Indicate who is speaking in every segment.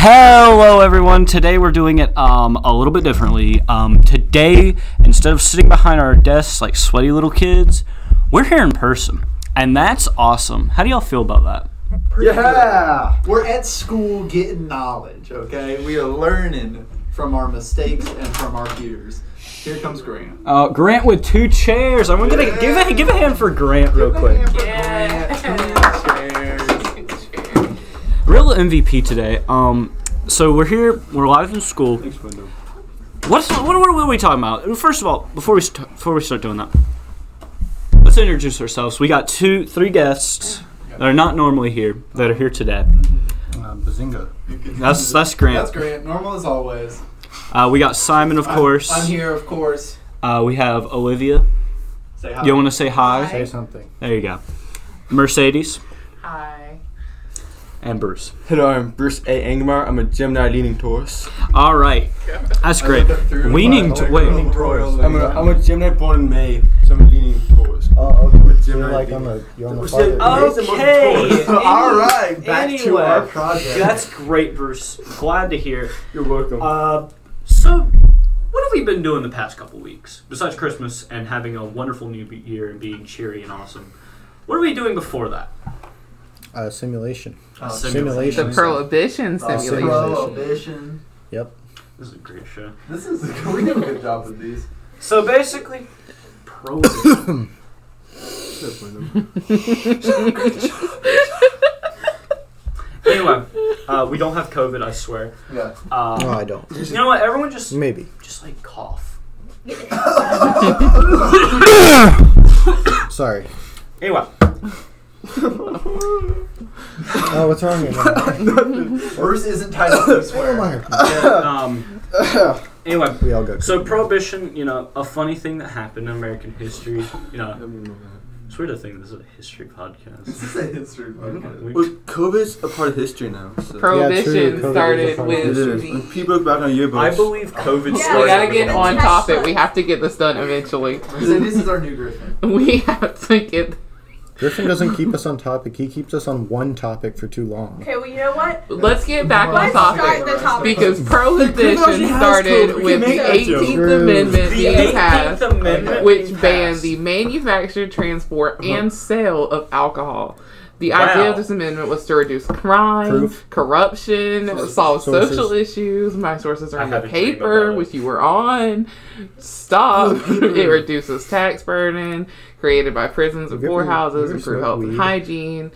Speaker 1: Hello everyone, today we're doing it a little bit differently. Today, instead of sitting behind our desks like sweaty little kids, we're here in person, and that's awesome. How do y'all feel about that?
Speaker 2: Yeah! We're at school getting knowledge, okay? We are learning from our mistakes and from our peers. Here comes Grant.
Speaker 1: Grant with 2 chairs. I'm gonna give a hand for Grant real quick. Real MVP today. So we're here. We're live in school. What are we talking about? First of all, before we start doing that, let's introduce ourselves. We got 3 guests that are not normally here that are here today.
Speaker 3: Bazinga.
Speaker 1: That's Grant.
Speaker 2: That's Grant. Normal as always.
Speaker 1: We got Simon, of course.
Speaker 2: I'm here, of course.
Speaker 1: We have Olivia.
Speaker 2: Say hi.
Speaker 1: You want to say hi?
Speaker 3: Say something.
Speaker 1: There you go. Mercedes.
Speaker 4: Hi.
Speaker 1: And Bruce.
Speaker 5: Hello, I'm Bruce A. Angmar. I'm a Gemini leaning Taurus.
Speaker 1: All right. That's great. Leaning
Speaker 5: Taurus. I'm a Gemini born in May, so I'm a leaning Taurus.
Speaker 3: Oh, okay.
Speaker 5: I'm a
Speaker 3: You're
Speaker 5: Gemini
Speaker 3: like
Speaker 5: leaning.
Speaker 3: you're on the farther.
Speaker 1: Okay.
Speaker 2: All right, back to our project.
Speaker 1: That's great, Bruce. Glad to hear.
Speaker 5: You're welcome.
Speaker 1: So, what have we been doing the past couple weeks besides Christmas and having a wonderful new year and being cheery and awesome? What are we doing before that?
Speaker 3: Simulation.
Speaker 1: Simulation.
Speaker 4: The Prohibition simulation.
Speaker 2: Prohibition.
Speaker 3: Yep.
Speaker 1: This is a great show.
Speaker 2: We do a good job with these.
Speaker 1: So basically, Prohibition. Anyway, we don't have COVID, I swear.
Speaker 2: Yeah.
Speaker 3: No, I don't.
Speaker 1: You know what? Everyone just like cough.
Speaker 3: Sorry.
Speaker 1: Anyway.
Speaker 3: Oh, what's wrong with you?
Speaker 2: Bruce isn't tied up to swear.
Speaker 1: Anyway,
Speaker 3: We all got
Speaker 1: so Prohibition, a funny thing that happened in American history. It's weird to think this is a history podcast.
Speaker 2: This is a history podcast.
Speaker 5: Well, COVID's a part of history now. So.
Speaker 4: Prohibition
Speaker 3: COVID
Speaker 4: started
Speaker 3: is a part
Speaker 4: with
Speaker 3: of
Speaker 5: It is.
Speaker 4: the...
Speaker 5: When people look back on yearbooks.
Speaker 1: I believe COVID
Speaker 4: We
Speaker 1: started.
Speaker 4: gotta get on topic. We have to get this done eventually.
Speaker 2: This is our new Griffin.
Speaker 4: We have to get...
Speaker 3: Griffin doesn't keep us on topic. He keeps us on one topic for too long.
Speaker 6: Okay, well, you know what?
Speaker 4: Let's get back on
Speaker 6: Let's start
Speaker 4: topic.
Speaker 6: the topic.
Speaker 4: Because Prohibition started with the 18th Amendment being passed, which banned the manufacture, transport, and sale of alcohol. The idea of this amendment was to reduce crime, corruption, solve social issues. My sources are in the paper, which you were on. Stop. It reduces tax burden, created by prisons and poorhouses, improve health and hygiene.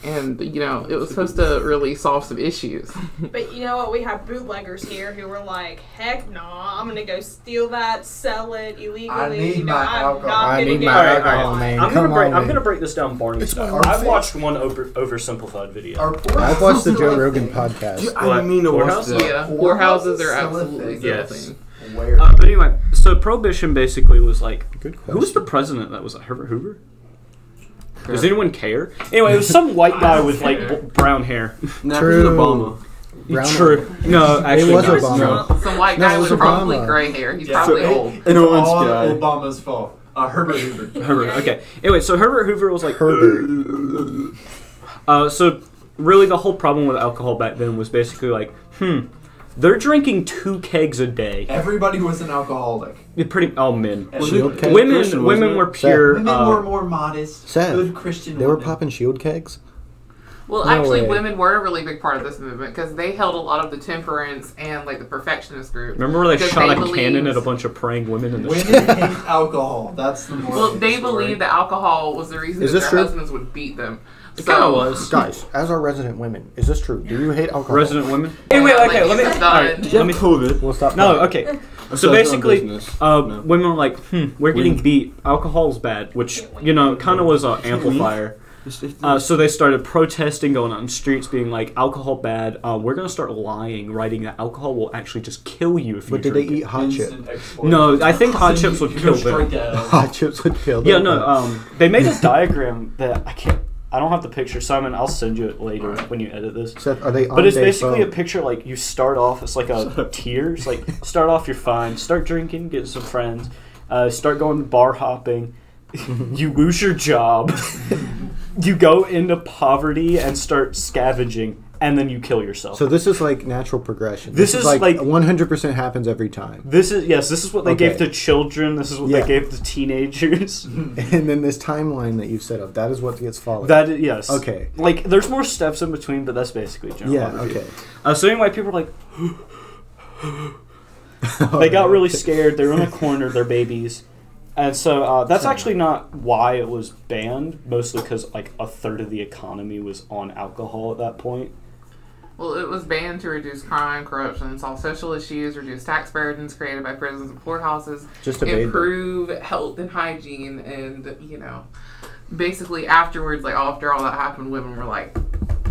Speaker 4: And, it was supposed to really solve some issues.
Speaker 6: But you know what? We have bootleggers here who were like, heck no, I'm going to go steal that, sell it illegally.
Speaker 2: I need my alcohol.
Speaker 3: I need my alcohol, man.
Speaker 1: I'm gonna break this down Barney style. I've watched one oversimplified video.
Speaker 3: I've watched the Joe Rogan podcast.
Speaker 5: I mean to watch that.
Speaker 4: Yeah, poorhouses are absolutely
Speaker 1: yes.
Speaker 4: thing.
Speaker 1: But anyway, so Prohibition basically was like,
Speaker 3: Good question.
Speaker 1: who was the president that was it? Herbert Hoover? Does anyone care? Anyway, it was some white guy with like brown hair.
Speaker 5: Nah,
Speaker 3: True.
Speaker 5: this is Obama.
Speaker 1: True. No, actually,
Speaker 3: was
Speaker 1: no.
Speaker 3: Obama.
Speaker 4: Some white
Speaker 3: No,
Speaker 4: guy
Speaker 3: it was
Speaker 4: with probably
Speaker 3: Obama.
Speaker 4: gray hair. He's
Speaker 2: Yeah.
Speaker 4: probably
Speaker 2: So,
Speaker 4: old.
Speaker 5: An orange
Speaker 2: all
Speaker 5: guy.
Speaker 2: Obama's fault. Herbert Hoover.
Speaker 1: Herbert. Okay. Anyway, so Herbert Hoover was like
Speaker 3: Herbert.
Speaker 1: So really, the whole problem with alcohol back then was basically like, they're drinking 2 kegs a day.
Speaker 2: Everybody was an alcoholic.
Speaker 1: All men.
Speaker 3: Shield kegs?
Speaker 1: Women were pure.
Speaker 2: Women were more modest,
Speaker 3: Seth,
Speaker 2: good Christian
Speaker 3: They were
Speaker 2: women.
Speaker 3: popping shield kegs?
Speaker 4: Well,
Speaker 3: No
Speaker 4: actually,
Speaker 3: way.
Speaker 4: women were a really big part of this movement because they held a lot of the temperance and like the perfectionist group.
Speaker 1: Remember where they
Speaker 4: Because
Speaker 1: shot
Speaker 4: they
Speaker 1: a cannon
Speaker 4: believed-
Speaker 1: at a bunch of praying women in the
Speaker 2: Women
Speaker 1: street?
Speaker 2: hate alcohol. That's the moral
Speaker 4: Well,
Speaker 2: of the
Speaker 4: they
Speaker 2: story.
Speaker 4: believed that alcohol was the reason
Speaker 3: Is
Speaker 4: that
Speaker 3: this
Speaker 4: their
Speaker 3: true?
Speaker 4: husbands would beat them.
Speaker 1: It kind of was.
Speaker 3: Guys, as our resident women, is this true? Do you hate alcohol?
Speaker 1: Resident women. Anyway, okay, let me.
Speaker 4: Like,
Speaker 1: Alright,
Speaker 4: done.
Speaker 1: let me.
Speaker 5: COVID.
Speaker 3: We'll stop.
Speaker 1: No,
Speaker 3: talking.
Speaker 1: okay. So
Speaker 5: Start
Speaker 1: basically,
Speaker 5: your own business. No.
Speaker 1: women were like, we're getting beat. Alcohol's bad, which kind of was an amplifier. So they started protesting, going out in the streets, being like, alcohol bad. We're gonna start lying, writing that alcohol will actually just kill you if you
Speaker 3: But did they
Speaker 1: drink
Speaker 3: eat hot chip?
Speaker 2: Instant explosion.
Speaker 1: No, I think hot chips would kill them.
Speaker 3: Hot chips would kill them.
Speaker 1: Yeah, no. They made a diagram that I don't have the picture. Simon, I'll send you it later when you edit this.
Speaker 3: Seth, are they on
Speaker 1: But it's
Speaker 3: day
Speaker 1: basically a
Speaker 3: phone?
Speaker 1: picture like you start off. It's like a tiers. Like start off, you're fine. Start drinking, get some friends. Start going bar hopping. You lose your job. You go into poverty and start scavenging, and then you kill yourself.
Speaker 3: So this is like natural progression.
Speaker 1: This is like
Speaker 3: 100% happens every time.
Speaker 1: This is what they gave to children. This is what they gave to teenagers.
Speaker 3: And then this timeline that you set up, that is what gets followed.
Speaker 1: Yes.
Speaker 3: Okay.
Speaker 1: Like there's more steps in between, but that's basically general.
Speaker 3: Yeah.
Speaker 1: overview.
Speaker 3: Okay.
Speaker 1: So anyway, people were like, they got really scared. They were in a corner. They're babies. And so that's actually not why it was banned, mostly because like a third of the economy was on alcohol at that point.
Speaker 4: Well, it was banned to reduce crime, corruption, solve social issues, reduce tax burdens created by prisons and courthouses, improve health and hygiene, and, you know, basically afterwards, like after all that happened, women were like,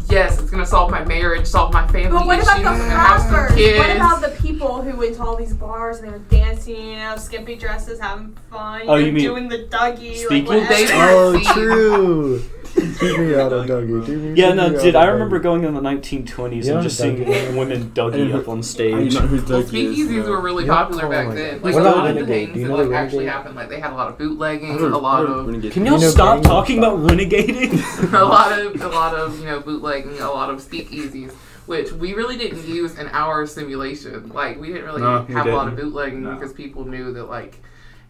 Speaker 4: yes, it's going to solve my marriage, solve my family
Speaker 6: But what
Speaker 4: issues,
Speaker 6: about the
Speaker 4: have some
Speaker 6: rappers?
Speaker 4: kids.
Speaker 6: What about the people who went to all these bars and they were dancing, you know, skimpy dresses, having fun,
Speaker 1: you mean
Speaker 6: doing the Dougie,
Speaker 1: speaking?
Speaker 6: like whatever.
Speaker 3: Oh, true. Keep me out of Dougie.
Speaker 1: Yeah, no, dude, I remember going in the 1920s and just seeing women Dougie up on stage.
Speaker 4: Well, speakeasies were really popular back then. Like, a lot of the things that like, actually happened, like they had a lot of bootlegging, a lot of...
Speaker 1: Can y'all stop talking about renegading?
Speaker 4: a lot of, you know, bootlegging, a lot of speakeasies, which we really didn't use in our simulation. Like, we didn't really have a lot of bootlegging because people knew that, like,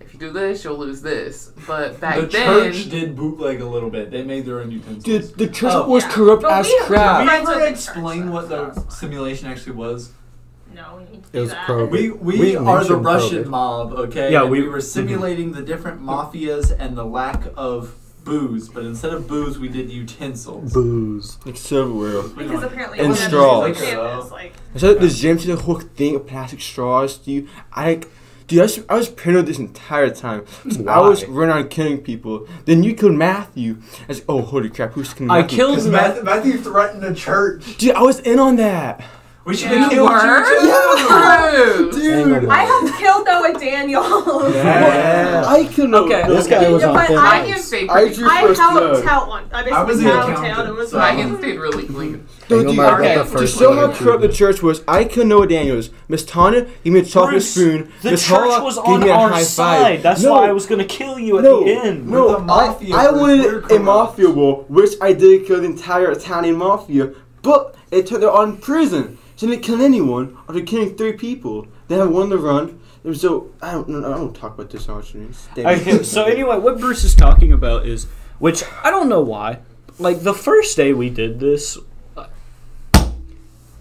Speaker 4: if you do this, you'll lose this. But back then...
Speaker 2: The church did bootleg a little bit. They made their own utensils.
Speaker 5: Dude, the church was corrupt as crap.
Speaker 2: Can we ever explain what the simulation actually was?
Speaker 6: No, we need to
Speaker 3: It
Speaker 6: do
Speaker 3: was
Speaker 6: that.
Speaker 3: probate.
Speaker 2: We are the Russian mob, okay?
Speaker 1: Yeah,
Speaker 2: and
Speaker 1: we
Speaker 2: were simulating the different mafias and the lack of booze, but instead of booze, we did utensils.
Speaker 3: Booze.
Speaker 5: Like silverware.
Speaker 6: Because apparently
Speaker 5: And
Speaker 6: it wasn't
Speaker 5: straws.
Speaker 6: just campus, like,
Speaker 5: So the gym to the whole thing of plastic straws. Dude, I was paranoid this entire time. I was running around killing people. Then you killed Matthew. I was like, oh, holy crap, who's killing Matthew?
Speaker 1: I killed
Speaker 2: Matthew threatened the church.
Speaker 5: Dude, I was in on that.
Speaker 2: We should have killed you
Speaker 4: True.
Speaker 5: Dude.
Speaker 6: I helped kill Noah Daniels.
Speaker 2: Yeah.
Speaker 5: I killed
Speaker 3: This guy was on
Speaker 6: But
Speaker 3: thin
Speaker 6: I
Speaker 3: ice.
Speaker 4: stayed
Speaker 5: I
Speaker 4: pretty
Speaker 5: drew
Speaker 6: I
Speaker 5: first
Speaker 6: helped
Speaker 5: blood.
Speaker 6: out one. I
Speaker 2: I was
Speaker 6: basically
Speaker 2: the
Speaker 6: helped
Speaker 2: accountant,
Speaker 6: out. It was
Speaker 2: so-
Speaker 6: fine.
Speaker 4: Megan stayed really clean.
Speaker 5: Dude,
Speaker 3: Ain't nobody
Speaker 4: okay,
Speaker 3: got the
Speaker 5: to
Speaker 3: first
Speaker 5: show
Speaker 3: one
Speaker 5: how
Speaker 3: or two.
Speaker 5: corrupt the church was, I killed Noah Daniels. Miss Tanya gave me a chocolate
Speaker 1: Bruce,
Speaker 5: spoon.
Speaker 1: the
Speaker 5: Miss
Speaker 1: church
Speaker 5: Holla
Speaker 1: was
Speaker 5: gave
Speaker 1: on
Speaker 5: me a
Speaker 1: our
Speaker 5: high
Speaker 1: side.
Speaker 5: five.
Speaker 1: That's
Speaker 5: No.
Speaker 1: why I was going to kill you at
Speaker 5: No,
Speaker 1: the end.
Speaker 5: no,
Speaker 2: We're the mafia,
Speaker 5: I
Speaker 2: Bruce.
Speaker 5: wanted
Speaker 2: We're
Speaker 5: a
Speaker 2: corrupt.
Speaker 5: mafia war, which I did kill the entire Italian mafia, but it turned out on prison. So they didn't kill anyone after killing 3 people. They had one to run. So I don't talk about this actually.
Speaker 1: Okay, so anyway, what Bruce is talking about is, which I don't know why, like the first day we did this,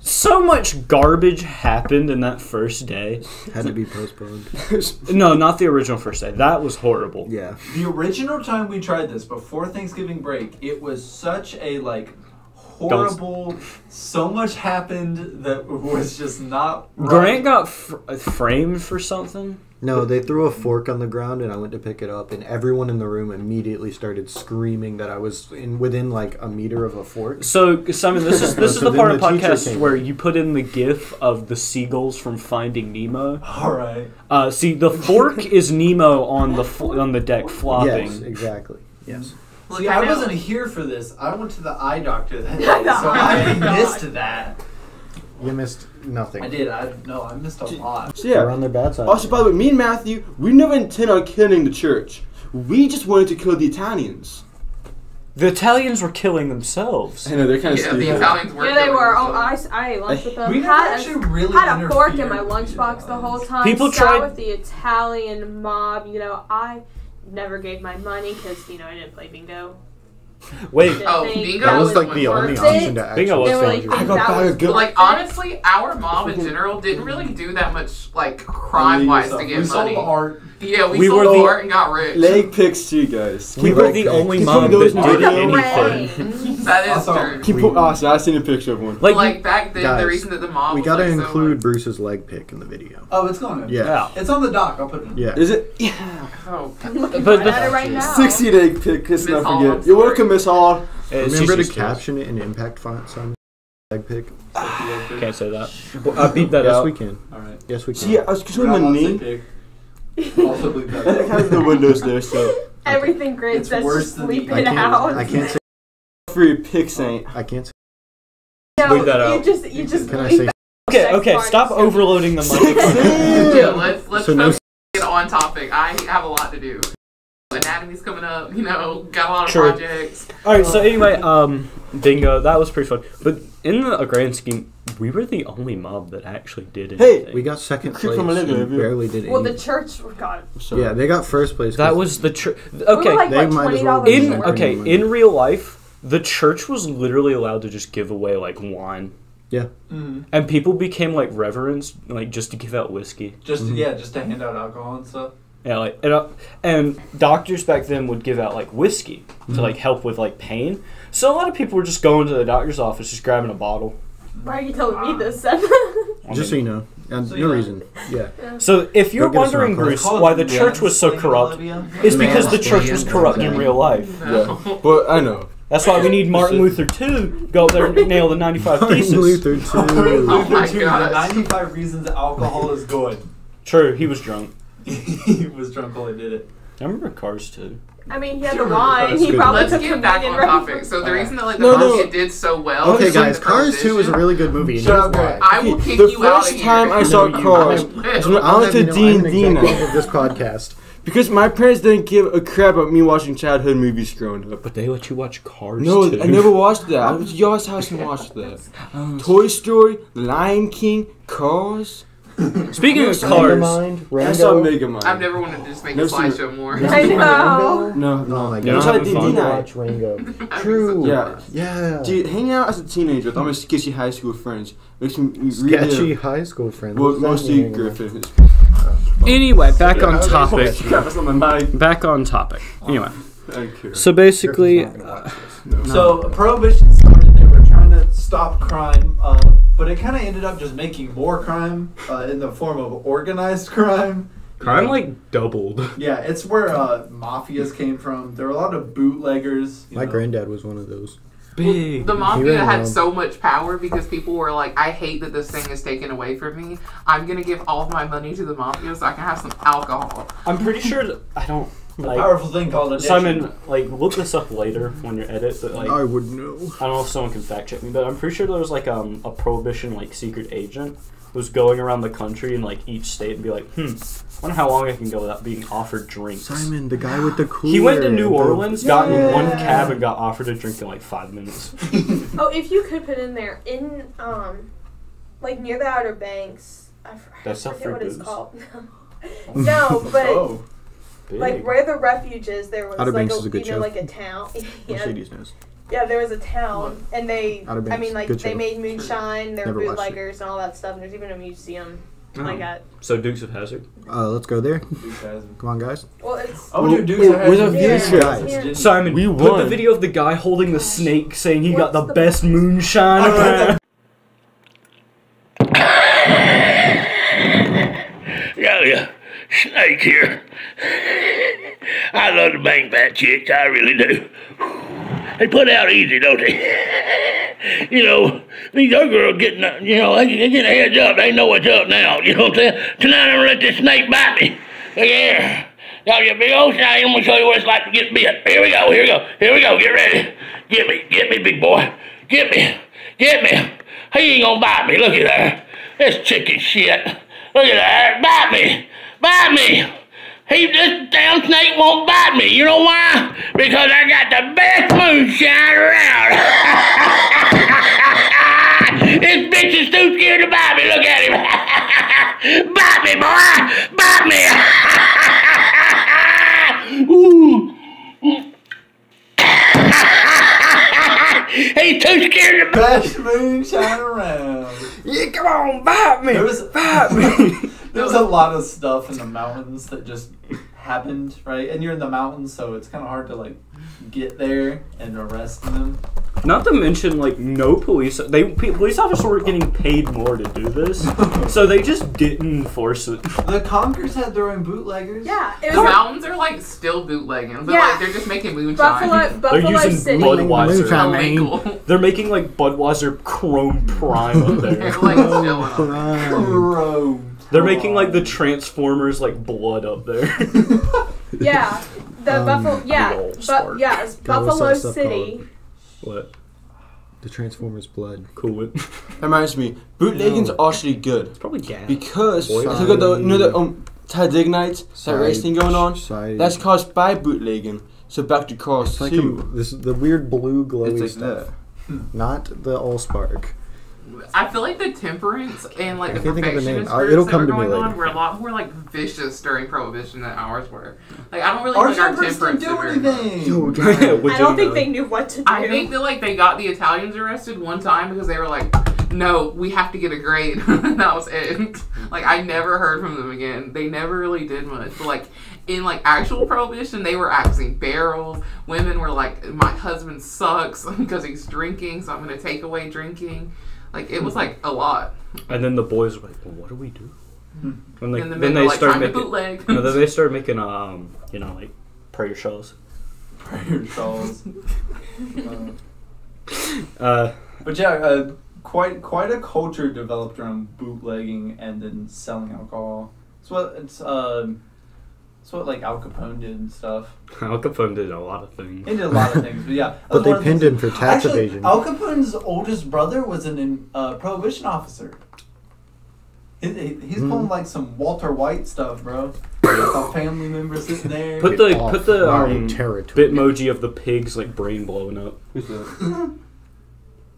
Speaker 1: so much garbage happened in that first day.
Speaker 3: Had to be postponed.
Speaker 1: No, not the original first day. That was horrible.
Speaker 3: Yeah.
Speaker 2: The original time we tried this, before Thanksgiving break, it was such a, like, horrible... So much happened that was just not right.
Speaker 1: Grant got framed for something.
Speaker 3: No, they threw a fork on the ground and I went to pick it up and everyone in the room immediately started screaming that I was within like a meter of a fork.
Speaker 1: So, Simon, this is
Speaker 3: So
Speaker 1: the
Speaker 3: then
Speaker 1: part of
Speaker 3: the teacher
Speaker 1: podcast
Speaker 3: came.
Speaker 1: where you put in the GIF of the seagulls from Finding Nemo.
Speaker 2: Alright.
Speaker 1: See, the fork is Nemo on the deck flopping.
Speaker 3: Yes, exactly. Yes.
Speaker 2: See, I wasn't here for this. I went to the eye doctor that day, so I missed that.
Speaker 3: You missed nothing.
Speaker 2: I did. I missed a lot.
Speaker 5: So
Speaker 3: We're
Speaker 5: yeah.
Speaker 3: on their bad side.
Speaker 5: Also, by the way, me and Matthew, we never intended on killing the church. We just wanted to kill the Italians.
Speaker 1: The Italians were killing themselves.
Speaker 5: I know they're kind of
Speaker 4: Yeah,
Speaker 5: stupid.
Speaker 4: the Italians were.
Speaker 6: Yeah, they
Speaker 4: killing
Speaker 6: were. Oh,
Speaker 4: themselves.
Speaker 6: I ate lunch with them.
Speaker 2: We never actually really
Speaker 6: had a fork in
Speaker 2: interfered
Speaker 6: my
Speaker 2: with the
Speaker 6: lunchbox the whole
Speaker 2: Italians.
Speaker 6: time.
Speaker 1: People
Speaker 6: Sat
Speaker 1: tried-
Speaker 6: with the Italian mob. You know, I never gave my money because I didn't play bingo.
Speaker 1: Wait,
Speaker 4: Oh,
Speaker 6: Think
Speaker 4: bingo
Speaker 3: That
Speaker 6: that
Speaker 3: was like the
Speaker 6: worth
Speaker 3: only
Speaker 6: it.
Speaker 3: option to actually
Speaker 1: Bingo was
Speaker 6: They were
Speaker 1: fun.
Speaker 6: like,
Speaker 1: I
Speaker 6: think
Speaker 5: got
Speaker 6: that
Speaker 5: back
Speaker 6: was
Speaker 5: a good-
Speaker 4: But like
Speaker 6: worth it.
Speaker 4: honestly, our mob in general didn't really do that much like crime wise to
Speaker 2: We
Speaker 4: get
Speaker 2: sold
Speaker 4: money.
Speaker 2: art.
Speaker 4: Yeah, we
Speaker 1: We
Speaker 4: sold
Speaker 1: were the-
Speaker 4: art and got rich.
Speaker 5: Leg picks too, guys.
Speaker 1: we were the only
Speaker 5: Keep
Speaker 1: mob
Speaker 5: putting those
Speaker 1: that
Speaker 5: in
Speaker 1: did
Speaker 5: video.
Speaker 1: anything.
Speaker 4: That is
Speaker 2: Also,
Speaker 4: true.
Speaker 5: Keep put, so I seen a picture of one.
Speaker 1: Like,
Speaker 4: Back then,
Speaker 3: Guys,
Speaker 4: the reason that the mob
Speaker 3: We
Speaker 4: was,
Speaker 3: gotta
Speaker 4: like, so,
Speaker 3: include
Speaker 4: like,
Speaker 3: Bruce's leg pick in the video.
Speaker 2: Oh, it's going in.
Speaker 3: Yeah.
Speaker 2: It's on the dock. I'll put it in.
Speaker 3: Yeah.
Speaker 5: Is it? Yeah.
Speaker 4: oh,
Speaker 6: I'm looking
Speaker 1: But
Speaker 6: at it right now.
Speaker 5: 60 leg pick, let's
Speaker 4: Miss
Speaker 5: not
Speaker 4: Hall,
Speaker 5: forget.
Speaker 4: I'm
Speaker 5: You're
Speaker 4: sorry.
Speaker 5: welcome, Miss Hall.
Speaker 3: Remember to caption it in impact font, Simon. Leg pick.
Speaker 1: Can't say that. Beat that
Speaker 3: Yes,
Speaker 1: out.
Speaker 3: we can.
Speaker 2: Alright.
Speaker 3: Yes, we can.
Speaker 5: See, I was controlling my knee.
Speaker 2: Also bleep that
Speaker 5: I
Speaker 2: out.
Speaker 5: have the windows there, so.
Speaker 6: Everything great
Speaker 2: It's
Speaker 6: says
Speaker 2: worse
Speaker 6: just
Speaker 2: than
Speaker 6: sleep
Speaker 2: the-
Speaker 6: it out.
Speaker 3: I can't say.
Speaker 5: Free picks ain't.
Speaker 3: I can't say.
Speaker 6: No,
Speaker 1: Bleep that out.
Speaker 6: you just
Speaker 3: Can I
Speaker 6: bleep
Speaker 3: say?
Speaker 6: that
Speaker 1: Okay,
Speaker 6: part.
Speaker 1: stop overloading the microphone.
Speaker 4: Yeah, let's
Speaker 3: So no-
Speaker 4: focus on topic. I have a lot to do. Anatomy's coming up. Got a lot of
Speaker 1: True.
Speaker 4: projects.
Speaker 1: All right. So anyway, bingo. That was pretty fun. But in the grand scheme, we were the only mob that actually did anything.
Speaker 5: Hey,
Speaker 3: We got second
Speaker 5: Creep
Speaker 3: place.
Speaker 5: from Olivia,
Speaker 3: and
Speaker 5: yeah.
Speaker 3: barely did
Speaker 6: Well, the
Speaker 3: anything.
Speaker 6: church got.
Speaker 3: Yeah, they got first place.
Speaker 1: That was the church.
Speaker 6: We were
Speaker 1: Okay.
Speaker 6: like,
Speaker 3: They
Speaker 6: what,
Speaker 3: might as
Speaker 6: $20
Speaker 3: well be
Speaker 1: In
Speaker 6: short?
Speaker 3: okay.
Speaker 1: in real life, the church was literally allowed to just give away like wine,
Speaker 3: Yeah.
Speaker 1: and people became like reverends, like just to give out whiskey.
Speaker 2: Just to hand out alcohol and stuff.
Speaker 1: Yeah, like and doctors back then would give out like whiskey to like help with like pain. So a lot of people were just going to the doctor's office, just grabbing a bottle.
Speaker 6: Why are you telling me this, Seth?
Speaker 3: Just so you know. And
Speaker 2: So
Speaker 3: no
Speaker 2: you
Speaker 3: reason. Yeah.
Speaker 1: So if you're
Speaker 3: Go get us
Speaker 1: wondering,
Speaker 3: an alcohol.
Speaker 1: Bruce,
Speaker 2: Call it
Speaker 1: why the church was so
Speaker 2: mansplaining,
Speaker 1: corrupt,
Speaker 2: Olivia.
Speaker 1: it's because the church was
Speaker 3: Mansplaining.
Speaker 1: corrupt in real life.
Speaker 4: No.
Speaker 5: But I know.
Speaker 1: That's why we need Martin Luther to go up there and nail the 95
Speaker 3: Martin
Speaker 1: thesis.
Speaker 3: Luther too.
Speaker 4: Oh my
Speaker 2: Luther,
Speaker 4: gosh.
Speaker 2: the 95 reasons alcohol is good.
Speaker 1: True, he was drunk.
Speaker 2: He was drunk while he did it.
Speaker 1: I remember Cars too.
Speaker 6: I mean, he had the wine. He
Speaker 3: good.
Speaker 6: probably
Speaker 4: Let's
Speaker 6: took
Speaker 4: get back on
Speaker 6: communion right
Speaker 4: topic.
Speaker 6: before-
Speaker 4: So the reason that like the
Speaker 5: No,
Speaker 4: Mafia
Speaker 5: no.
Speaker 4: did so well.
Speaker 3: Okay,
Speaker 4: was
Speaker 3: guys,
Speaker 4: the
Speaker 3: Cars 2 is a really good movie. And
Speaker 2: Shut
Speaker 3: here's
Speaker 2: up,
Speaker 3: why.
Speaker 4: I will kick
Speaker 5: The
Speaker 4: you out of
Speaker 5: first
Speaker 4: here.
Speaker 5: time I saw
Speaker 3: No, you
Speaker 5: Cars
Speaker 3: won't.
Speaker 5: was when I
Speaker 3: I'll
Speaker 5: went
Speaker 3: have
Speaker 5: to
Speaker 3: you know, I'm an
Speaker 5: D&D
Speaker 3: executive
Speaker 5: night.
Speaker 3: of this podcast.
Speaker 5: Because my parents didn't give a crap about me watching childhood movies growing up.
Speaker 1: But they let you watch Cars
Speaker 5: No,
Speaker 1: too.
Speaker 5: I never watched that. I was at y'all's house and watched that. Toy Story, Lion King, Cars.
Speaker 1: Speaking of Cars,
Speaker 5: I saw Mega Man.
Speaker 4: I've never wanted to just make a
Speaker 5: Never seen
Speaker 4: slideshow more.
Speaker 6: I know.
Speaker 5: No,
Speaker 3: Oh my
Speaker 1: Yeah,
Speaker 5: It was
Speaker 3: god.
Speaker 5: at D&D night.
Speaker 3: Rango.
Speaker 4: I'm
Speaker 3: True.
Speaker 5: Yeah.
Speaker 3: Yeah.
Speaker 5: Dude, hanging out as a teenager with all my sketchy high school friends makes me really
Speaker 3: Sketchy high school friends.
Speaker 5: Well,
Speaker 3: What does that
Speaker 5: mostly
Speaker 3: mean?
Speaker 5: Griffin.
Speaker 1: anyway, back on topic.
Speaker 5: Crap, it's on my mic.
Speaker 1: Back on topic. Anyway,
Speaker 5: I don't care.
Speaker 1: so basically,
Speaker 2: So Prohibition started. They were trying to stop crime, but it kind of ended up just making more crime in the form of organized crime.
Speaker 1: crime like doubled.
Speaker 2: Yeah, it's where mafias came from. There were a lot of bootleggers.
Speaker 3: My granddad was one of those.
Speaker 1: Big.
Speaker 4: The
Speaker 3: He
Speaker 4: Mafia
Speaker 3: ran
Speaker 4: had
Speaker 3: around.
Speaker 4: so much power because people were like, I hate that this thing is taken away from me. I'm going to give all of my money to the Mafia so I can have some alcohol.
Speaker 1: I'm pretty sure that I don't like.
Speaker 2: Powerful thing called addiction.
Speaker 1: Simon, like, look this up later when you edit. But like,
Speaker 3: I would know.
Speaker 1: I don't know if someone can fact check me, but I'm pretty sure there was like a Prohibition like secret agent who was going around the country and like each state and be like, wonder how long I can go without being offered drinks.
Speaker 3: Simon, the guy with the cooler.
Speaker 1: He went to New Orleans, got in one
Speaker 2: Yeah.
Speaker 1: cab, and got offered a drink in like 5 minutes.
Speaker 6: Oh, if you could put in there, like near the Outer Banks.
Speaker 1: That's
Speaker 6: I
Speaker 1: not
Speaker 6: forget
Speaker 1: free
Speaker 6: what it's
Speaker 1: booze.
Speaker 6: called. No, but
Speaker 2: Oh,
Speaker 1: Big.
Speaker 6: like where the refuge is, there was
Speaker 3: Outer
Speaker 6: like
Speaker 3: Banks is a good show.
Speaker 6: like a town. Yeah,
Speaker 3: Mercedes knows.
Speaker 6: yeah, there was a town, and they.
Speaker 3: Outer
Speaker 6: I
Speaker 3: Banks,
Speaker 6: mean, like
Speaker 3: good
Speaker 6: they
Speaker 3: show.
Speaker 6: made moonshine. There were
Speaker 3: Never watched it.
Speaker 6: bootleggers and all that stuff. And there's even a museum. Like that.
Speaker 1: So Dukes of Hazzard.
Speaker 3: Let's go there.
Speaker 2: Duke has him.
Speaker 3: Come on, guys.
Speaker 6: Well, it's.
Speaker 2: Oh,
Speaker 5: Well,
Speaker 2: dude, Duke's
Speaker 5: well, with a
Speaker 2: Hazzard.
Speaker 3: future.
Speaker 6: Yeah.
Speaker 1: Simon,
Speaker 5: We
Speaker 1: put
Speaker 5: won.
Speaker 1: the video of the guy holding the snake saying he got
Speaker 6: What's
Speaker 1: the
Speaker 6: the-
Speaker 1: best moonshine around.
Speaker 7: Yeah, Snake here. I love the bang fat chicks, I really do. They put out easy, don't they? You know, these other girls getting, they get a heads up. They know what's up now. You know what I'm saying? Tonight I'm gonna let this snake bite me. Look here. Now you big old snake. I'm gonna show you what it's like to get bit. Here we go. Get ready. Get me, big boy. Get me. He ain't gonna bite me. Look at that. This chicken shit. Look at that. Bite me. This damn snake won't bite me. You know why? Because I got the best moonshine around. This bitch is too scared to bite me. Look at him. Bite me, boy. Bite me. Ooh. He's too scared to bite
Speaker 2: Best moonshine around.
Speaker 1: Yeah, come on, bite me.
Speaker 2: There was
Speaker 1: Bite me.
Speaker 2: there was a lot of stuff in the mountains that just happened, right? And you're in the mountains, so it's kind of hard to like get there and arrest them.
Speaker 1: Not to mention, like, no police. Police officers were getting paid more to do this, so they just didn't enforce it.
Speaker 2: The Conkers had their own bootleggers.
Speaker 6: Yeah, it
Speaker 4: The
Speaker 6: was
Speaker 4: mountains are like still bootlegging, but
Speaker 6: Yeah.
Speaker 4: like they're just making moonshine.
Speaker 6: Buffalo
Speaker 1: using
Speaker 6: City.
Speaker 1: Budweiser.
Speaker 3: Moonshine.
Speaker 4: Illegal.
Speaker 1: They're making like Budweiser Chrome Prime up
Speaker 4: They're
Speaker 1: there.
Speaker 4: like chilling.
Speaker 2: Chrome.
Speaker 1: They're making like the Transformers like blood up there.
Speaker 6: Yeah, the Buffalo. Yeah,
Speaker 1: big old spark.
Speaker 6: it's
Speaker 3: God, what's
Speaker 6: Buffalo
Speaker 3: that stuff
Speaker 6: City.
Speaker 3: called?
Speaker 1: What?
Speaker 3: The Transformers blood.
Speaker 1: Cool.
Speaker 5: That reminds me, bootlegging's actually good
Speaker 1: Probably gas.
Speaker 5: because
Speaker 3: Boy.
Speaker 5: I took out the Talladega that racing going on,
Speaker 3: Side.
Speaker 5: that's caused by bootlegging. So back to cars
Speaker 3: It's like
Speaker 5: too.
Speaker 3: this is the weird blue glowy
Speaker 5: It's like
Speaker 3: stuff,
Speaker 5: that.
Speaker 3: not the Allspark.
Speaker 4: I feel like the temperance and like
Speaker 3: I
Speaker 4: the
Speaker 3: can't think of the name.
Speaker 4: perfectionist
Speaker 3: It'll
Speaker 4: groups that
Speaker 3: come
Speaker 4: were
Speaker 3: to me
Speaker 4: going on
Speaker 3: later.
Speaker 4: were a lot more like vicious during Prohibition than ours were. Like I don't really
Speaker 2: Our
Speaker 4: think our
Speaker 2: jumpers didn't
Speaker 4: temperance
Speaker 2: do
Speaker 4: did very much.
Speaker 2: anything.
Speaker 6: I don't think they knew what to do.
Speaker 4: I think that like they got the Italians arrested one time because they were like, no, we have to get a grade. That was it. Like I never heard from them again. They never really did much. But like in like actual Prohibition, they were axing barrels. Women were like, my husband sucks because he's drinking, so I'm gonna take away drinking. Like it was like a lot.
Speaker 1: And then the boys were like, well, what do we do? When
Speaker 4: And the men were like, time to bootleg.
Speaker 1: No, then they started making like prayer shawls.
Speaker 2: Prayer shawls.
Speaker 1: Uh,
Speaker 2: But yeah, quite a culture developed around bootlegging and then selling alcohol. It's what like Al Capone did and stuff.
Speaker 1: Al Capone did a lot of things.
Speaker 2: He did a lot of things, but yeah. that
Speaker 3: But
Speaker 2: was
Speaker 3: they
Speaker 2: one of the
Speaker 3: pinned
Speaker 2: things-
Speaker 3: him for tax
Speaker 2: Actually,
Speaker 3: evasion.
Speaker 2: Al Capone's oldest brother was an Prohibition officer. He's pulling like some Walter White stuff, bro. A family member sitting there.
Speaker 1: Put the
Speaker 3: territory.
Speaker 1: Bitmoji of the pigs like brain blowing up.
Speaker 5: Who's that?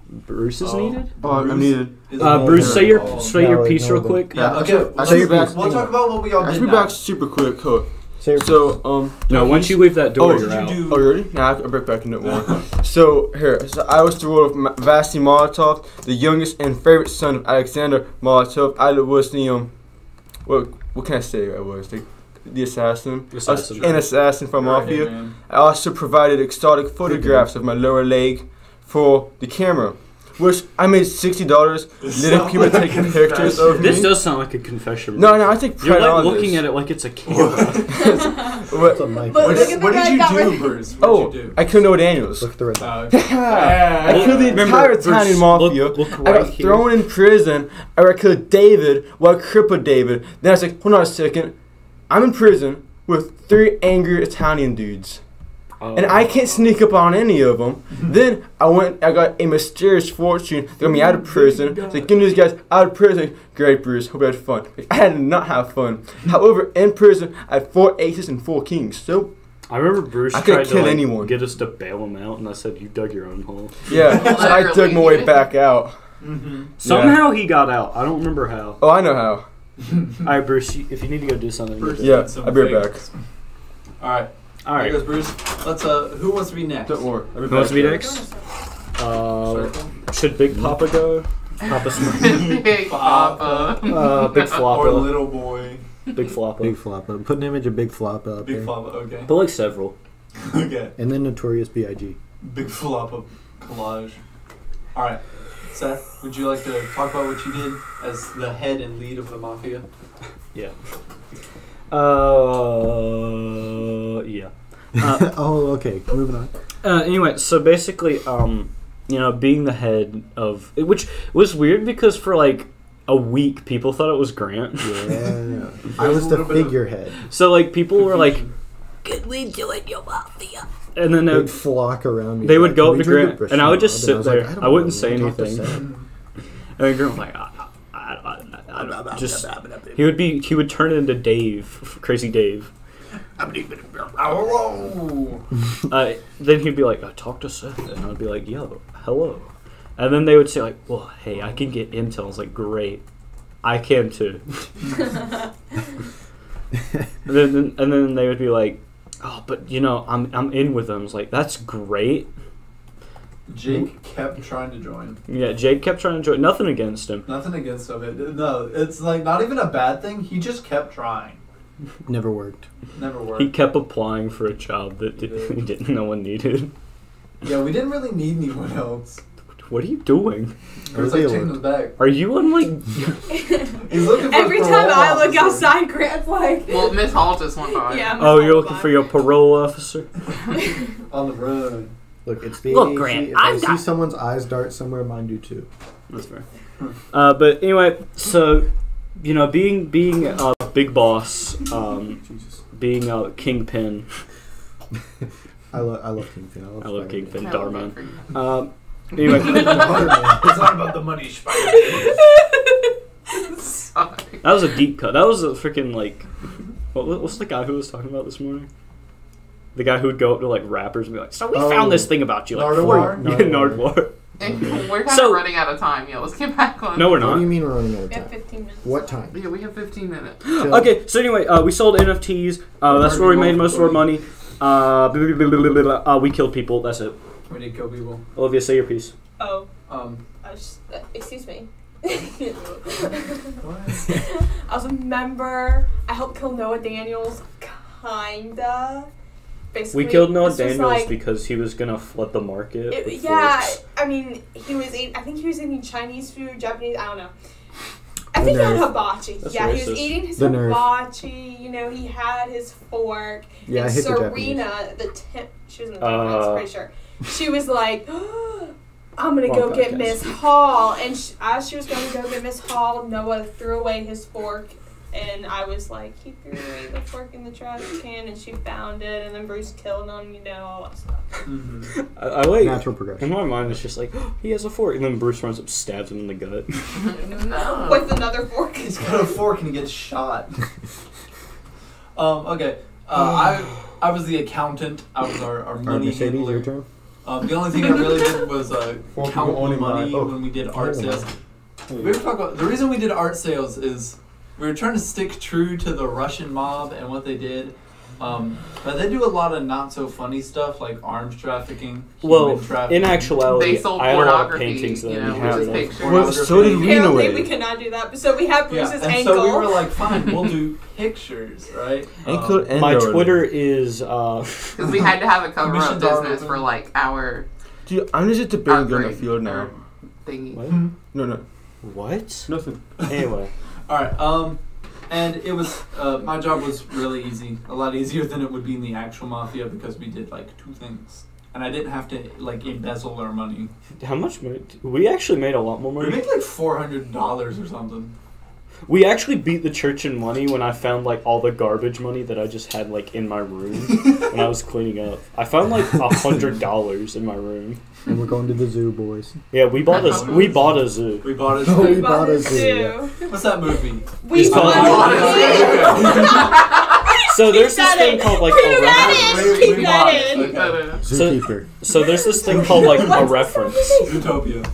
Speaker 1: Bruce is needed.
Speaker 5: Oh, I'm needed.
Speaker 1: Bruce, say your
Speaker 3: No,
Speaker 1: piece
Speaker 3: no,
Speaker 1: real
Speaker 3: no.
Speaker 1: quick.
Speaker 2: Yeah, okay.
Speaker 5: I'll say your back.
Speaker 2: We'll talk about what we all
Speaker 5: I'll
Speaker 2: did
Speaker 5: be
Speaker 2: now.
Speaker 5: back super quick. Cool. So
Speaker 1: No, once you leave that door, you're out.
Speaker 5: Oh, you ready? Nah, I'll break back into it more. So I was the role of Vasily Molotov, the youngest and favorite son of Alexander Molotov. I was the what can I say? I was the assassin. I was an assassin from Mafia.
Speaker 2: Man.
Speaker 5: I also provided exotic photographs of my lower leg for the camera, which I made $60 letting people take pictures of me.
Speaker 1: This does sound like a confession.
Speaker 5: No, I take
Speaker 1: You're
Speaker 5: pride
Speaker 1: like
Speaker 5: on
Speaker 1: looking
Speaker 5: this.
Speaker 1: at it like it's a camera.
Speaker 5: What-
Speaker 6: But look at the
Speaker 2: What
Speaker 6: guy
Speaker 2: did you
Speaker 6: got
Speaker 2: do,
Speaker 6: red-
Speaker 2: Bruce? What
Speaker 5: Oh,
Speaker 2: did you do?
Speaker 5: I killed Noah Daniels.
Speaker 3: Look at the red.
Speaker 5: I killed the
Speaker 1: Remember,
Speaker 5: entire
Speaker 1: Bruce,
Speaker 5: Italian mafia.
Speaker 1: look
Speaker 5: I
Speaker 1: right
Speaker 5: got
Speaker 1: here.
Speaker 5: thrown in prison. I killed David while I crippled David. Then I was like, hold on a second. I'm in prison with 3 angry Italian dudes. And I can't sneak up on any of them. Then I got a mysterious fortune that got me out of prison. It's like, get these guys out of prison. Great, Bruce. Hope you had fun. Like, I did not have fun. However, in prison, I had 4 aces and 4 kings. So,
Speaker 1: I remember Bruce
Speaker 5: I could
Speaker 1: tried to
Speaker 5: kill
Speaker 1: like,
Speaker 5: anyone.
Speaker 1: get us to bail him out, and I said, "You dug your own hole."
Speaker 5: yeah. So I dug my way back out.
Speaker 1: Somehow he got out. I don't remember how.
Speaker 5: Oh, I know how.
Speaker 1: All right, Bruce. If you need to go do something,
Speaker 2: Bruce
Speaker 5: Yeah,
Speaker 2: did some
Speaker 5: I'll be right
Speaker 2: things.
Speaker 5: back.
Speaker 2: All right.
Speaker 1: all right.
Speaker 2: Here goes Bruce. Let's who wants to be next?
Speaker 5: Don't worry. I'll be
Speaker 1: Who wants to be
Speaker 5: back.
Speaker 1: next? Should Big Papa go? Papa Smith.
Speaker 4: Big Papa.
Speaker 1: Big
Speaker 2: Or
Speaker 1: Floppa.
Speaker 2: little boy.
Speaker 1: Big Floppa.
Speaker 3: Big flop up. Put an image of Big flop up
Speaker 2: Big
Speaker 3: there.
Speaker 2: flop. Okay.
Speaker 1: But like several.
Speaker 2: Okay.
Speaker 3: And then Notorious B.I.G.
Speaker 2: Big flop of collage. All right. Seth, would you like to talk about what you did as the head and lead of the mafia?
Speaker 1: Yeah. Yeah.
Speaker 3: Oh, okay. Moving on.
Speaker 1: Anyway, so basically, being the head of which was weird because for like a week people thought it was Grant.
Speaker 3: Yeah. I was the figurehead.
Speaker 1: So like people were like, "Could we do it, your mafia?" And then
Speaker 3: They'd flock around me.
Speaker 1: they would
Speaker 3: like,
Speaker 1: go
Speaker 3: "Can
Speaker 1: up to
Speaker 3: we drink
Speaker 1: Grant,
Speaker 3: a
Speaker 1: and I would just
Speaker 3: Brashov?"
Speaker 1: sit
Speaker 3: And
Speaker 1: there.
Speaker 3: don't
Speaker 1: I wouldn't
Speaker 3: know,
Speaker 1: say
Speaker 3: talk to
Speaker 1: anything.
Speaker 3: Seth.
Speaker 1: And then Grant was like, I just he would turn into Dave, Crazy Dave. Then he'd be like, talk to Seth, and I'd be like, yo, hello. And then they would say like, well, hey, I can get intel. I was like, great, I can too. and then they would be like, oh, but I'm in with them. I was like, that's great.
Speaker 2: Jake kept trying to join.
Speaker 1: Yeah, Jake kept trying to join. Nothing against him.
Speaker 2: Nothing against him. No, it's like not even a bad thing. He just kept trying.
Speaker 3: Never worked.
Speaker 2: Never worked.
Speaker 1: He kept applying for a job that no one needed.
Speaker 2: Yeah, we didn't really need anyone else.
Speaker 1: What are you doing?
Speaker 2: It was like taking us back.
Speaker 1: Are you on like?
Speaker 2: He's looking for
Speaker 6: Every
Speaker 2: a
Speaker 6: time
Speaker 2: parole
Speaker 6: I look
Speaker 2: officer.
Speaker 6: outside, Grant's like,
Speaker 4: Well, Miss Hall just went by.
Speaker 6: yeah.
Speaker 1: Oh, you're looking for your parole officer.
Speaker 2: On the road.
Speaker 3: Look, it's the
Speaker 1: Look,
Speaker 3: ADHD.
Speaker 1: Grant,
Speaker 3: If I
Speaker 1: I've
Speaker 3: see
Speaker 1: got-
Speaker 3: someone's eyes dart somewhere, mine do too.
Speaker 1: That's fair. But anyway, so being a big boss, being a kingpin.
Speaker 3: I love Kingpin.
Speaker 1: I love Kingpin,
Speaker 4: I love that
Speaker 1: Darman.
Speaker 4: for you.
Speaker 1: Anyway,
Speaker 2: It's not about the money, Spider.
Speaker 4: Sorry.
Speaker 1: that was a deep cut. That was a freaking like What's the guy who was talking about this morning? The guy who would go up to like rappers and be like, "So we found this thing about you." Like,
Speaker 2: Nardwuar?
Speaker 1: Nardwuar.
Speaker 4: And we're kind of running out of time. Yeah, let's get back on.
Speaker 1: No, we're not.
Speaker 3: What do you mean we're running out of
Speaker 6: We
Speaker 3: time?
Speaker 6: have 15 minutes.
Speaker 3: What time?
Speaker 4: Yeah, we have 15 minutes.
Speaker 1: Okay, so anyway, we sold NFTs. That's where we made most of our money. We killed people. That's it.
Speaker 2: We did kill people.
Speaker 1: Olivia, say your piece.
Speaker 6: Oh, excuse me. I was a member. I helped kill Noah Daniels, kinda. Basically,
Speaker 1: We killed Noah
Speaker 6: this was
Speaker 1: Daniels
Speaker 6: like-
Speaker 1: because he was gonna flood the market. with
Speaker 6: yeah,
Speaker 1: forks.
Speaker 6: I mean, I think he was eating Chinese food, Japanese, I don't know. I think he had hibachi.
Speaker 1: That's
Speaker 6: yeah, he
Speaker 1: racist.
Speaker 6: was eating his
Speaker 3: The nerve.
Speaker 6: hibachi. You know, he had his fork.
Speaker 3: Yeah, I
Speaker 6: and
Speaker 3: hate the
Speaker 6: Serena, she was in the I'm pretty sure. She was like, I'm gonna go get Miss Hall, and as she was going to go get Miss Hall, Noah threw away his fork. And I was like, he threw away the fork in the trash can, and she found it, and then Bruce killed him, you know, all that stuff.
Speaker 2: Mm-hmm.
Speaker 1: I like
Speaker 3: Natural progression.
Speaker 1: in my mind. It's just like he has a fork, and then Bruce runs up, stabs him in the gut.
Speaker 4: No.
Speaker 6: With another fork.
Speaker 2: He's got a fork and he gets shot. Okay. I was the accountant. I was our
Speaker 3: Alright,
Speaker 2: money
Speaker 3: Mercedes,
Speaker 2: handler.
Speaker 3: your turn.
Speaker 2: The only thing I really did was
Speaker 3: people
Speaker 2: count the
Speaker 3: owning
Speaker 2: money
Speaker 3: my-
Speaker 2: when we did art
Speaker 3: oh,
Speaker 2: sales. We were talking about the reason we did art sales is we were trying to stick true to the Russian mob and what they did. But they do a lot of not so funny stuff like arms trafficking.
Speaker 1: Well,
Speaker 2: human trafficking.
Speaker 1: in actuality,
Speaker 4: They sold
Speaker 1: I had a lot of
Speaker 4: pornography,
Speaker 1: paintings that
Speaker 4: you
Speaker 1: I
Speaker 4: know,
Speaker 1: didn't
Speaker 4: which
Speaker 1: have.
Speaker 4: is pictures.
Speaker 5: Well, so did we in a
Speaker 6: Apparently,
Speaker 5: way.
Speaker 6: we cannot do that. So we have Bruce's
Speaker 2: and
Speaker 6: ankle.
Speaker 2: so we were like, fine, we'll do pictures, right?
Speaker 5: Ankle and
Speaker 1: My
Speaker 5: Dory.
Speaker 1: Twitter is
Speaker 4: Because we had to have a cover up
Speaker 2: Commissions are
Speaker 4: business
Speaker 2: open.
Speaker 4: for like our
Speaker 5: Dude, I'm just debating going to the
Speaker 4: outbreak
Speaker 5: field now.
Speaker 4: or thingy.
Speaker 1: What?
Speaker 5: No.
Speaker 1: What?
Speaker 5: Nothing.
Speaker 1: Anyway,
Speaker 2: All right. And it was my job was really easy, a lot easier than it would be in the actual mafia because we did like 2 things, and I didn't have to like embezzle our money.
Speaker 1: how much money? We actually made a lot more
Speaker 2: We
Speaker 1: money.
Speaker 2: made like $400 or something.
Speaker 1: We actually beat the church in money when I found like all the garbage money that I just had like in my room when I was cleaning up. I found like $100 in my room.
Speaker 3: And we're going to the zoo, boys.
Speaker 1: Yeah, we bought a zoo.
Speaker 2: We bought a
Speaker 3: Oh,
Speaker 6: we
Speaker 3: we
Speaker 6: bought
Speaker 3: bought a
Speaker 6: it
Speaker 3: zoo,
Speaker 6: too.
Speaker 2: What's that movie?
Speaker 6: We
Speaker 1: It's called-
Speaker 6: bought it.
Speaker 1: So there's this
Speaker 6: that
Speaker 1: thing
Speaker 6: in.
Speaker 1: called like
Speaker 6: Keep
Speaker 1: a
Speaker 6: that
Speaker 1: reference.
Speaker 6: in. Keep that in.
Speaker 2: Okay.
Speaker 3: Zookeeper.
Speaker 1: So there's this thing called like a reference.
Speaker 2: Zootopia.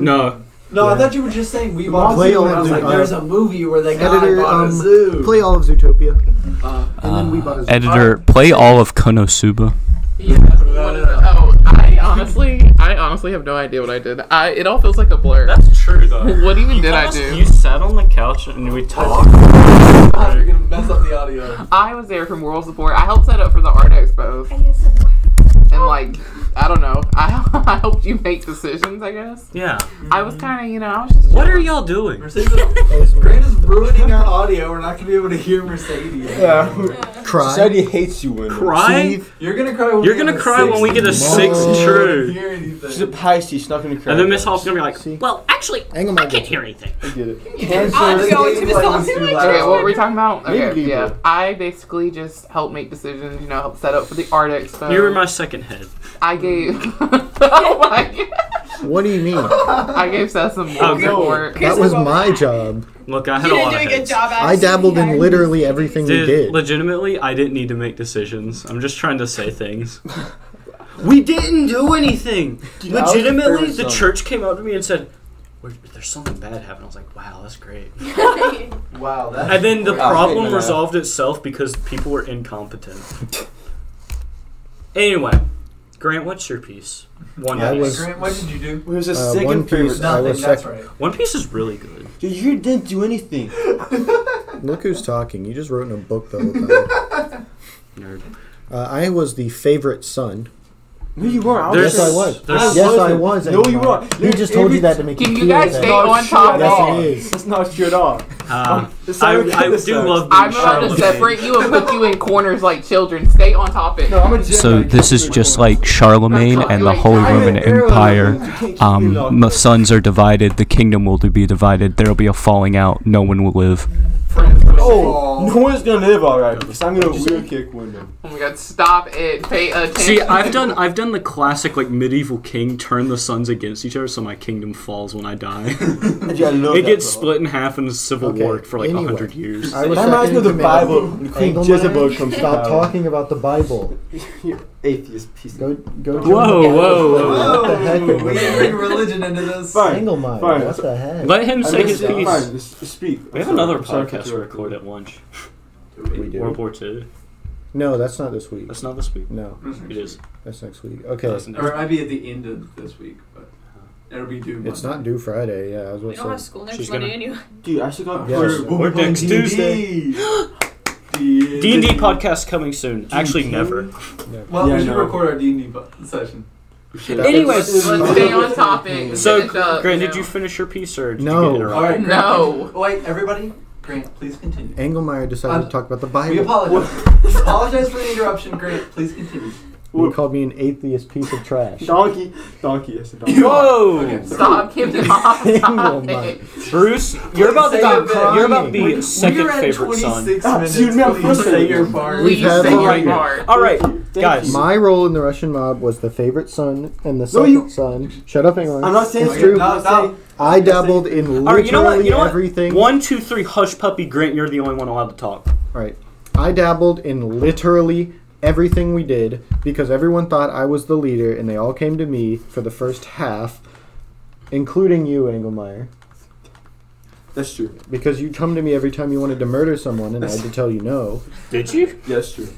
Speaker 1: No.
Speaker 2: No, I
Speaker 3: Yeah.
Speaker 2: thought you were just saying we bought a
Speaker 3: Play
Speaker 2: zoo.
Speaker 3: all
Speaker 2: And I was
Speaker 3: of
Speaker 2: like,
Speaker 3: the-
Speaker 2: there's a movie where the guy
Speaker 3: Editor,
Speaker 2: bought a zoo.
Speaker 3: play all of Zootopia. And then we bought a zoo.
Speaker 1: Editor, play all of Konosuba.
Speaker 4: Yeah. What is it? Oh, I honestly have no idea what I did. It all feels like a blur.
Speaker 1: That's true though.
Speaker 4: What even did I do?
Speaker 1: You sat on the couch and we talked.
Speaker 2: You're gonna mess up the audio.
Speaker 4: I was there for moral support. I helped set up for the art expo. And like, I don't know. I helped you make decisions, I guess.
Speaker 1: Yeah.
Speaker 4: I was kind of, I was just.
Speaker 1: What are y'all doing?
Speaker 2: Mercedes, Grant is ruining our audio. We're not gonna be able to hear Mercedes.
Speaker 5: Yeah.
Speaker 3: Cry.
Speaker 5: Society hates you, Wendell.
Speaker 1: Cry?
Speaker 2: You're gonna cry. When
Speaker 1: You're
Speaker 2: we
Speaker 1: gonna
Speaker 2: get a
Speaker 1: cry when we get a 6
Speaker 3: Oh.
Speaker 1: true.
Speaker 2: Hear anything.
Speaker 5: She's a Pisces. She's not going to cry.
Speaker 1: And then Miss Hall's gonna be like,
Speaker 3: See?
Speaker 1: well, actually,
Speaker 3: Hang on,
Speaker 1: I can't hear anything.
Speaker 5: I get it.
Speaker 6: I'm going to the song.
Speaker 4: Okay, what were we talking about? Okay,
Speaker 5: Maybe
Speaker 4: yeah.
Speaker 5: people.
Speaker 4: I basically just helped make decisions, help set up for the art expo.
Speaker 1: You were my second head.
Speaker 4: I gave. Oh my god.
Speaker 3: What do you mean?
Speaker 4: I gave Seth some moral
Speaker 1: Okay.
Speaker 4: support.
Speaker 3: That was my job.
Speaker 1: Look, I
Speaker 6: You
Speaker 1: had a
Speaker 6: didn't
Speaker 1: lot
Speaker 6: do
Speaker 1: of
Speaker 6: a good
Speaker 1: heads.
Speaker 6: job at it.
Speaker 3: I dabbled in literally everything we
Speaker 1: Dude,
Speaker 3: did.
Speaker 1: legitimately, I didn't need to make decisions. I'm just trying to say things. We didn't do anything.
Speaker 5: Dude, I was the
Speaker 1: Legitimately,
Speaker 5: favorite
Speaker 1: the
Speaker 5: son.
Speaker 1: church came up to me and said, there's something bad happening. I was like, wow, that's great.
Speaker 2: Wow. That's
Speaker 1: And then the
Speaker 5: I hate
Speaker 1: problem
Speaker 5: that.
Speaker 1: resolved itself because people were incompetent. Anyway, Grant, what's your piece? One
Speaker 3: I
Speaker 1: Piece.
Speaker 3: was-
Speaker 2: Grant, what did you do?
Speaker 5: It was a
Speaker 3: One
Speaker 5: second
Speaker 3: Piece,
Speaker 5: favorite.
Speaker 3: I
Speaker 2: Nothing.
Speaker 3: was
Speaker 2: That's
Speaker 3: second.
Speaker 2: right.
Speaker 1: One Piece is really good.
Speaker 5: Dude, you didn't do anything.
Speaker 3: Look who's talking. You just wrote in a book the whole time.
Speaker 1: Nerd.
Speaker 3: I was the favorite son.
Speaker 5: No, you weren't.
Speaker 1: There's-
Speaker 3: Yes, I was.
Speaker 1: there's-
Speaker 3: Yes, I was.
Speaker 5: No, you
Speaker 3: Anymore.
Speaker 5: weren't.
Speaker 3: He just told you that to make
Speaker 4: Can
Speaker 3: you
Speaker 4: you
Speaker 3: feel
Speaker 4: guys
Speaker 3: bad.
Speaker 4: stay on
Speaker 5: True
Speaker 4: topic?
Speaker 5: at all.
Speaker 3: Yes, it is.
Speaker 5: That's not true at all.
Speaker 1: I
Speaker 5: The Simon
Speaker 1: do
Speaker 5: Goodness
Speaker 1: love being
Speaker 4: I'm about to
Speaker 1: Charlamagne.
Speaker 4: separate you and put you in corners like children. Stay on topic.
Speaker 5: No, I'm a
Speaker 8: So
Speaker 5: Jedi.
Speaker 8: this is just like Charlemagne and the Holy Roman Empire. The sons are divided. The kingdom will be divided. There will be a falling out. No one will live.
Speaker 2: France.
Speaker 5: Oh, no one's gonna live alright because I'm gonna wheel kick one of them.
Speaker 4: Oh my god, stop it. Pay attention.
Speaker 1: See, I've done the classic like medieval king turn the sons against each other so my kingdom falls when I die. It gets split in half in a civil war for like 100 years.
Speaker 3: I was
Speaker 5: that reminds me of the Bible. Queen Jezebel comes
Speaker 3: Stop talking about the Bible.
Speaker 5: You atheist piece.
Speaker 3: Go.
Speaker 2: Whoa.
Speaker 3: What the heck?
Speaker 2: We didn't bring religion into this.
Speaker 5: Fine.
Speaker 3: Engelmeyer.
Speaker 5: Fine.
Speaker 3: What the heck?
Speaker 1: Let him say his
Speaker 5: Fine,
Speaker 1: piece.
Speaker 5: just speak.
Speaker 1: We have another podcast to record at lunch.
Speaker 3: We do.
Speaker 1: World War II.
Speaker 3: No, that's not this week.
Speaker 1: That's not this week.
Speaker 3: No,
Speaker 1: It is.
Speaker 3: that's next week. Okay.
Speaker 1: That's next
Speaker 2: Or it might be at the end of this week, but it'll be due.
Speaker 3: It's not due Friday. Yeah, I was
Speaker 6: We
Speaker 3: about
Speaker 6: don't have
Speaker 3: to say.
Speaker 6: school next
Speaker 1: She's
Speaker 6: Monday
Speaker 1: gonna-
Speaker 6: anyway.
Speaker 5: Dude, I should go.
Speaker 3: Yes.
Speaker 1: We're next Tuesday. D&D podcast coming soon. Actually, never.
Speaker 2: Well,
Speaker 5: Yeah,
Speaker 2: we should
Speaker 5: no.
Speaker 2: record our D&D session.
Speaker 1: Anyways,
Speaker 4: Let's stay on topic.
Speaker 1: so
Speaker 4: Finish up,
Speaker 1: Grant,
Speaker 4: you
Speaker 1: did
Speaker 4: know.
Speaker 1: you finish your piece or did
Speaker 3: No.
Speaker 1: you get interrupted?
Speaker 2: All right, Grant,
Speaker 4: No.
Speaker 2: Wait, everybody. Grant, please continue.
Speaker 3: Engelmeyer decided to talk about the
Speaker 2: We
Speaker 3: Bible.
Speaker 2: apologize. Apologize for the interruption, Grant. Please continue.
Speaker 3: He called me an atheist piece of trash.
Speaker 5: Donkey. Yes, a donkey.
Speaker 1: Whoa!
Speaker 2: Okay.
Speaker 4: Stop giving off topic.
Speaker 1: Bruce, you're about
Speaker 2: Say
Speaker 1: to
Speaker 2: it, man.
Speaker 1: you're about to be
Speaker 2: We're
Speaker 1: second
Speaker 2: at
Speaker 1: favorite son.
Speaker 2: 26 minutes.
Speaker 5: Dude, man,
Speaker 2: Please say your part.
Speaker 3: We've
Speaker 4: Please
Speaker 3: had
Speaker 4: say
Speaker 3: one
Speaker 4: your
Speaker 3: right now.
Speaker 4: part.
Speaker 1: All right,
Speaker 5: Thank
Speaker 1: guys.
Speaker 5: you.
Speaker 3: My role in the Russian mob was the favorite son and the
Speaker 5: No,
Speaker 3: second
Speaker 5: you-
Speaker 3: son. Shut up, Engelmeyer.
Speaker 5: I'm not saying
Speaker 3: It's true.
Speaker 2: No.
Speaker 3: I dabbled in literally
Speaker 1: All right, you know what?
Speaker 3: everything.
Speaker 1: 1, 2, 3, hush puppy. Grant, you're the only one allowed to talk.
Speaker 3: Right. I dabbled in literally everything we did because everyone thought I was the leader and they all came to me for the first half, including you, Engelmeyer.
Speaker 5: That's true.
Speaker 3: Because you come to me every time you wanted to murder someone and I had to tell you no.
Speaker 1: Did you?
Speaker 5: Yeah, that's true.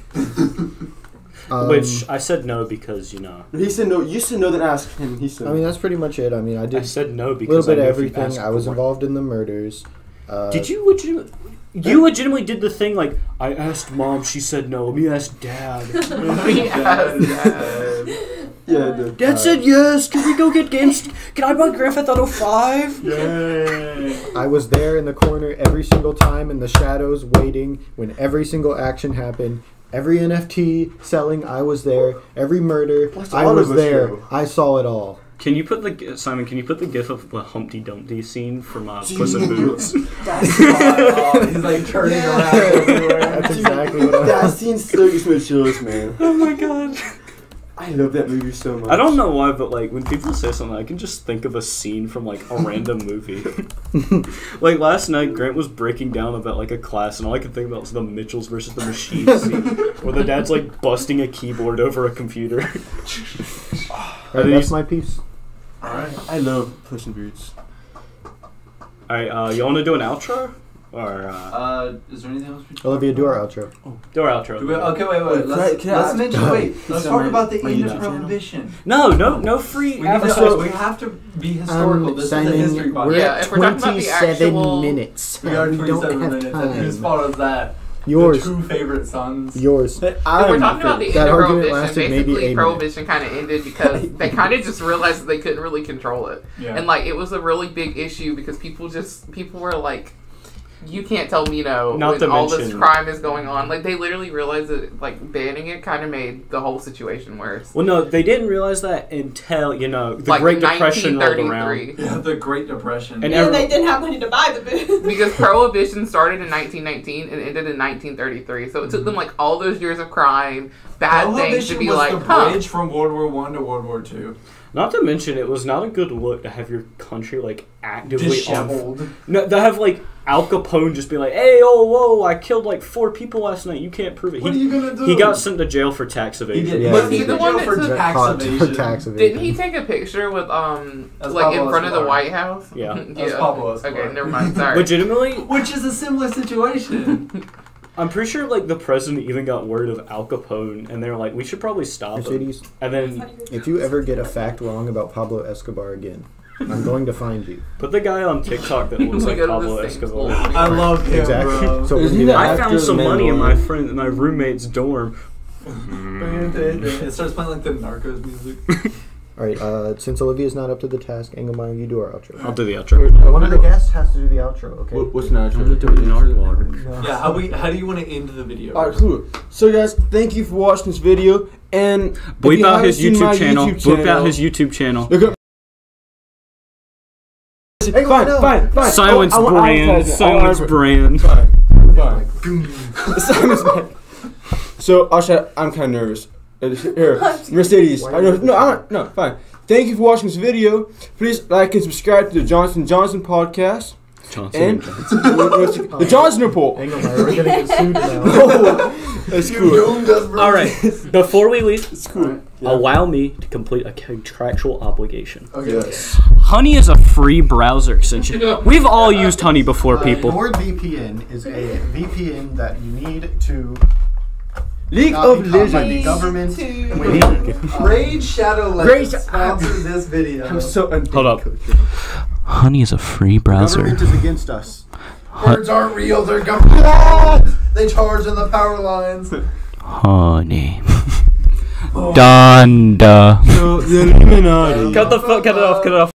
Speaker 1: Which I said no because
Speaker 5: He said no. You said no, then ask him. He said.
Speaker 3: I mean, that's pretty much it. I mean, I
Speaker 1: I
Speaker 3: did
Speaker 1: said no
Speaker 3: a
Speaker 1: because
Speaker 3: little bit
Speaker 1: I
Speaker 3: of
Speaker 1: knew if you
Speaker 3: everything.
Speaker 1: asked
Speaker 3: I was
Speaker 1: for it.
Speaker 3: involved in the murders.
Speaker 1: Did you legitimately? You legitimately did the thing like I asked mom, she said no. Let me ask dad.
Speaker 5: Yeah, dude.
Speaker 1: Dad said yes. Can we go get games? Can I buy Grand Theft Auto 5?
Speaker 3: I was there in the corner every single time in the shadows waiting when every single action happened. Every NFT selling, I was there. Every murder,
Speaker 5: What's
Speaker 3: I
Speaker 5: all
Speaker 3: was
Speaker 5: of us
Speaker 3: there.
Speaker 5: show?
Speaker 3: I saw it all.
Speaker 1: Can you put the Simon? Can you put the gif of the Humpty Dumpty scene from Puss in Boots?
Speaker 2: He's like turning around everywhere.
Speaker 3: That's exactly what I
Speaker 5: That scene still gives me chills, man.
Speaker 1: Oh my god!
Speaker 5: I love that movie so much.
Speaker 1: I don't know why, but like when people say something, I can just think of a scene from like a random movie. Like last night, Grant was breaking down about like a class, and all I could think about was the Mitchells versus the Machines scene, where the dad's like busting a keyboard over a computer.
Speaker 3: Alright, that's my piece.
Speaker 2: Alright.
Speaker 5: I love Puss in Boots.
Speaker 1: All right, you want to do an outro or
Speaker 2: Is there anything else we
Speaker 3: Olivia, do our outro.
Speaker 1: do our outro?
Speaker 2: Okay, wait.
Speaker 5: Wait,
Speaker 2: Let's
Speaker 5: can I
Speaker 2: mention. Let's
Speaker 5: Is
Speaker 2: talk
Speaker 5: my-
Speaker 2: about the
Speaker 5: my
Speaker 2: end
Speaker 5: YouTube
Speaker 2: of
Speaker 5: channel?
Speaker 2: Prohibition.
Speaker 1: No free
Speaker 2: We
Speaker 1: advertising.
Speaker 2: have to be historical. This
Speaker 3: Simon,
Speaker 2: is a history
Speaker 3: we're
Speaker 2: podcast.
Speaker 4: Yeah,
Speaker 3: at
Speaker 4: if we're talking about the
Speaker 3: 27
Speaker 4: actual-
Speaker 3: minutes.
Speaker 2: We are
Speaker 3: We
Speaker 2: 27
Speaker 3: don't have
Speaker 2: minutes. And whose
Speaker 3: time.
Speaker 2: fault is that?
Speaker 3: Yours.
Speaker 2: The two favorite sons.
Speaker 3: Yours.
Speaker 4: If we're talking about the end
Speaker 3: That
Speaker 4: of
Speaker 3: argument
Speaker 4: Prohibition,
Speaker 3: lasted maybe 8
Speaker 4: basically
Speaker 3: minutes.
Speaker 4: Prohibition kind of ended because they kind of just realized that they couldn't really control it.
Speaker 2: Yeah.
Speaker 4: And like it was a really big issue because people were like, you can't tell me no
Speaker 1: Not
Speaker 4: when
Speaker 1: to
Speaker 4: all this
Speaker 1: mention-
Speaker 4: crime is going on. Like they literally realized that like banning it kind of made the whole situation worse.
Speaker 1: Well, no, they didn't realize that until the
Speaker 4: Like
Speaker 1: Great Depression rolled
Speaker 4: 1933.
Speaker 1: around.
Speaker 2: Yeah, the Great Depression.
Speaker 1: And
Speaker 6: And they didn't have money to buy the booze.
Speaker 4: Because Prohibition started in 1919 and ended in 1933. So it took them like all those years of crime, bad things to
Speaker 2: Prohibition
Speaker 4: be
Speaker 2: was
Speaker 4: like,
Speaker 2: the bridge from World War I to World War II.
Speaker 1: Not to mention, it was not a good look to have your country like actively
Speaker 2: Disheveled.
Speaker 1: No, to have like Al Capone just be like, "Hey, whoa, I killed like 4 people last night. You can't prove it."
Speaker 2: What are you gonna do?
Speaker 1: He got sent to jail for tax
Speaker 2: He
Speaker 1: evasion.
Speaker 2: did.
Speaker 3: Yeah.
Speaker 4: Was he
Speaker 2: He
Speaker 4: the
Speaker 2: did
Speaker 4: one
Speaker 2: jail
Speaker 4: that
Speaker 2: for
Speaker 4: took-
Speaker 2: tax
Speaker 3: For
Speaker 2: evasion?
Speaker 3: tax evasion.
Speaker 4: Didn't he take a picture with
Speaker 2: That's
Speaker 4: like in
Speaker 2: Pablo
Speaker 4: front of the
Speaker 2: Escobar.
Speaker 4: White House?
Speaker 1: Yeah.
Speaker 2: That's Pablo Escobar.
Speaker 4: Okay, never mind. Sorry.
Speaker 1: Legitimately,
Speaker 2: Which is a similar situation.
Speaker 1: I'm pretty sure like the president even got word of Al Capone, and they were like, "We should probably stop him."
Speaker 3: Mercedes,
Speaker 1: And then
Speaker 3: if you ever get a fact wrong about Pablo Escobar again, I'm going to find you.
Speaker 1: put the guy on TikTok that looks
Speaker 4: We
Speaker 1: like
Speaker 4: go to the
Speaker 1: Pablo
Speaker 4: same
Speaker 1: Escobar.
Speaker 4: school.
Speaker 2: I love him,
Speaker 3: Exactly.
Speaker 2: bro.
Speaker 3: So
Speaker 5: Isn't
Speaker 3: we
Speaker 5: that-
Speaker 3: do
Speaker 1: I
Speaker 3: that.
Speaker 1: found
Speaker 5: Actor
Speaker 1: some money in
Speaker 5: Mandalorian.
Speaker 1: my roommate's dorm.
Speaker 2: It starts playing like the Narcos music.
Speaker 3: All right. Since Olivia's not up to the task, Engelmeyer, you do our outro.
Speaker 1: I'll do the outro.
Speaker 3: One of the guests has to do the outro. Okay.
Speaker 5: What's next?
Speaker 1: I'm gonna do it in our water.
Speaker 2: Yeah, how do you want to end the video?
Speaker 5: Alright, cool. So guys, thank you for watching this video, and if
Speaker 1: Bleep
Speaker 5: you
Speaker 1: out
Speaker 5: haven't
Speaker 1: his
Speaker 5: seen my
Speaker 1: YouTube channel. Bleep out his YouTube channel.
Speaker 5: Look up. Fine.
Speaker 1: Silence
Speaker 5: I want
Speaker 1: brand.
Speaker 5: advertising.
Speaker 1: Silence brand.
Speaker 5: Fine. Simon's back. So, I'm kind of nervous. Here, Mercedes. Fine. Thank you for watching this video. Please like and subscribe to the Johnson podcast. The Johnson Report.
Speaker 3: Hang on, we're gonna get sued now.
Speaker 5: That's cool.
Speaker 1: All right. Before we leave,
Speaker 5: It's cool.
Speaker 1: allow me to complete a contractual obligation.
Speaker 2: Okay.
Speaker 5: Yes.
Speaker 1: Honey is a free browser extension. We've all used Honey before, people.
Speaker 3: NordVPN is a VPN that you need to
Speaker 5: League
Speaker 3: not
Speaker 5: of
Speaker 3: become like
Speaker 5: Legends.
Speaker 3: the government.
Speaker 2: Raid Shadow Legends sponsored this video.
Speaker 5: I'm so
Speaker 1: Hold up.
Speaker 8: Honey is a free browser.
Speaker 3: Government is against us.
Speaker 2: Birds aren't real, they're government. They charge in the power lines.
Speaker 8: Honey. Donda.
Speaker 5: the Illuminati.
Speaker 1: Cut it off.